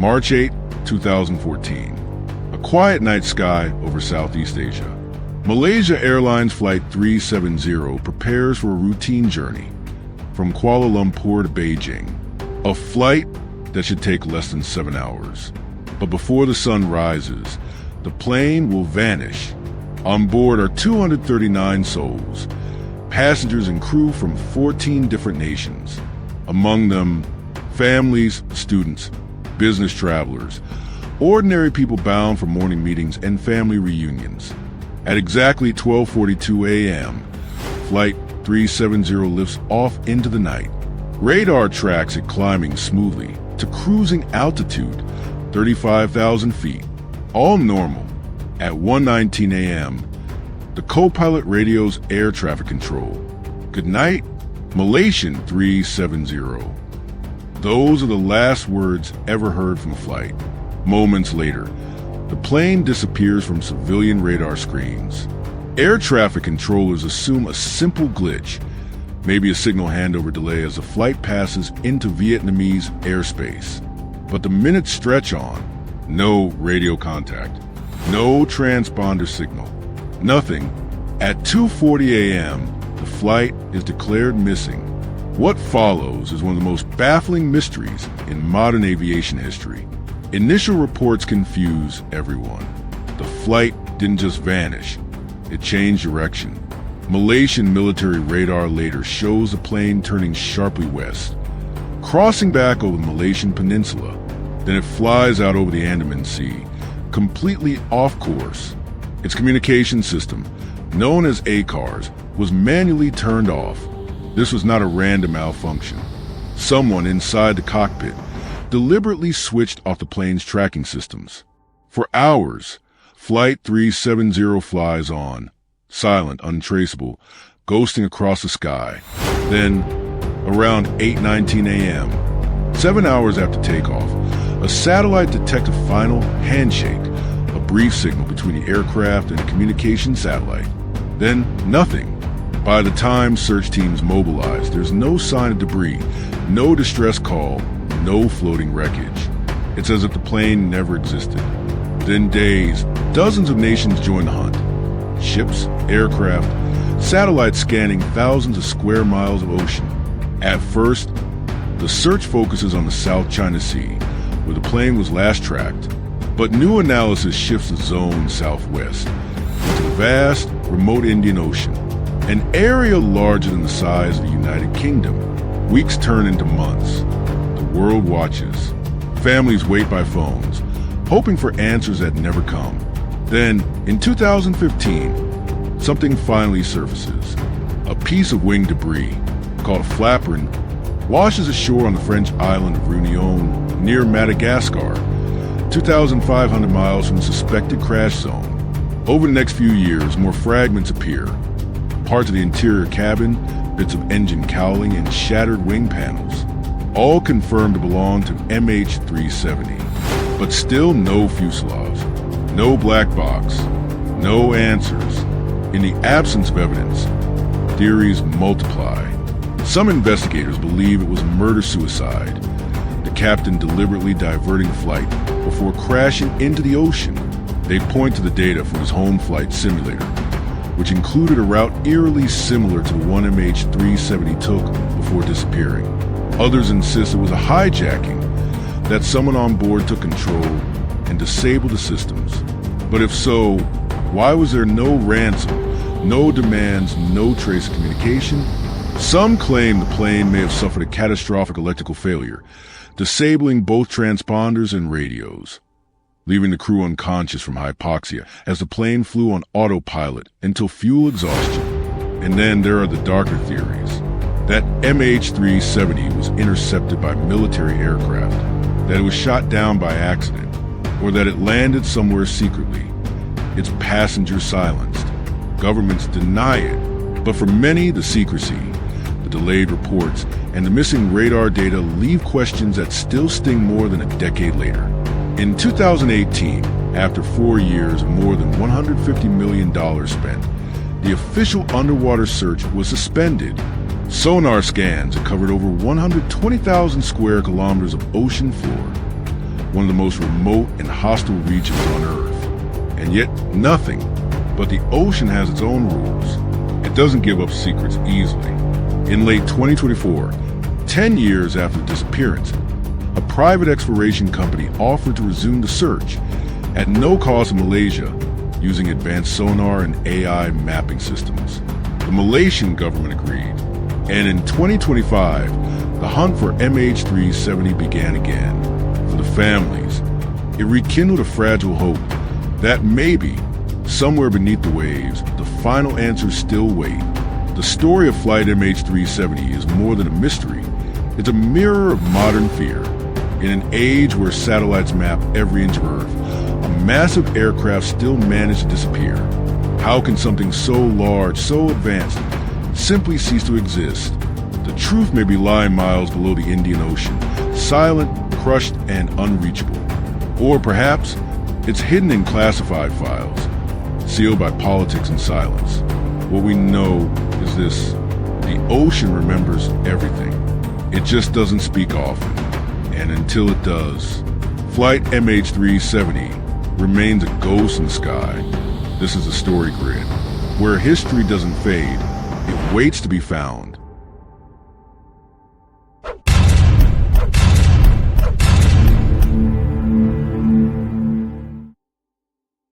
March 8, 2014. A quiet night sky over Southeast Asia. Malaysia Airlines Flight 370 prepares for a routine journey from Kuala Lumpur to Beijing. A flight that should take less than 7 hours. But before the sun rises, the plane will vanish. On board are 239 souls, passengers and crew from 14 different nations. Among them, families, students, business travelers, ordinary people bound for morning meetings and family reunions. At exactly 12:42 a.m., Flight 370 lifts off into the night. Radar tracks it climbing smoothly to cruising altitude, 35,000 feet. All normal. At 1:19 a.m., the co-pilot radios air traffic control. Good night, Malaysian 370. Those are the last words ever heard from the flight. Moments later, the plane disappears from civilian radar screens. Air traffic controllers assume a simple glitch, maybe a signal handover delay as the flight passes into Vietnamese airspace. But the minutes stretch on. No radio contact. No transponder signal. Nothing. At 2:40 a.m., the flight is declared missing. What follows is one of the most baffling mysteries in modern aviation history. Initial reports confuse everyone. The flight didn't just vanish. It changed direction. Malaysian military radar later shows the plane turning sharply west, crossing back over the Malaysian peninsula. Then it flies out over the Andaman Sea, completely off course. Its communication system, known as ACARS, was manually turned off. This was not a random malfunction. Someone inside the cockpit deliberately switched off the plane's tracking systems. For hours, Flight 370 flies on, silent, untraceable, ghosting across the sky. Then, around 8:19 a.m., 7 hours after takeoff, a satellite detects a final handshake, a brief signal between the aircraft and the communication satellite. Then, nothing. By the time search teams mobilize, there's no sign of debris, no distress call, no floating wreckage. It's as if the plane never existed. Within days, dozens of nations join the hunt. Ships, aircraft, satellites scanning thousands of square miles of ocean. At first, the search focuses on the South China Sea, where the plane was last tracked. But new analysis shifts the zone southwest into the vast, remote Indian Ocean, an area larger than the size of the United Kingdom. Weeks turn into months. The world watches. Families wait by phones, hoping for answers that never come. Then, in 2015, something finally surfaces. A piece of wing debris, called a flaperon, washes ashore on the French island of Réunion near Madagascar, 2,500 miles from the suspected crash zone. Over the next few years, more fragments appear. Parts of the interior cabin, bits of engine cowling, and shattered wing panels, all confirmed to belong to MH370. But still no fuselage, no black box, no answers. In the absence of evidence, theories multiply. Some investigators believe it was murder-suicide, the captain deliberately diverting the flight before crashing into the ocean. They point to the data from his home flight simulator, which included a route eerily similar to the one MH370 took before disappearing. Others insist it was a hijacking, that someone on board took control and disabled the systems. But if so, why was there no ransom, no demands, no trace of communication? Some claim the plane may have suffered a catastrophic electrical failure, disabling both transponders and radios, leaving the crew unconscious from hypoxia as the plane flew on autopilot until fuel exhaustion. And then there are the darker theories, that MH370 was intercepted by military aircraft, that it was shot down by accident, or that it landed somewhere secretly, its passengers silenced. Governments deny it, but for many, the secrecy, the delayed reports, and the missing radar data leave questions that still sting more than a decade later. In 2018, after 4 years and more than $150 million spent, the official underwater search was suspended. Sonar scans have covered over 120,000 square kilometers of ocean floor. one of the most remote and hostile regions on Earth. And yet, nothing but the ocean has its own rules. It doesn't give up secrets easily. In late 2024, 10 years after the disappearance, a private exploration company offered to resume the search at no cost in Malaysia using advanced sonar and AI mapping systems. The Malaysian government agreed, and in 2025, the hunt for MH370 began again. For the families, it rekindled a fragile hope that maybe, somewhere beneath the waves, the final answers still wait. The story of Flight MH370 is more than a mystery. It's a mirror of modern fear. In an age where satellites map every inch of Earth, a massive aircraft still managed to disappear. How can something so large, so advanced, simply cease to exist? The truth may be lying miles below the Indian Ocean, silent, crushed, and unreachable. Or perhaps it's hidden in classified files, sealed by politics and silence. What we know is this: the ocean remembers everything. It just doesn't speak often. And until it does, Flight MH370 remains a ghost in the sky. This is a story grid, where history doesn't fade, it waits to be found.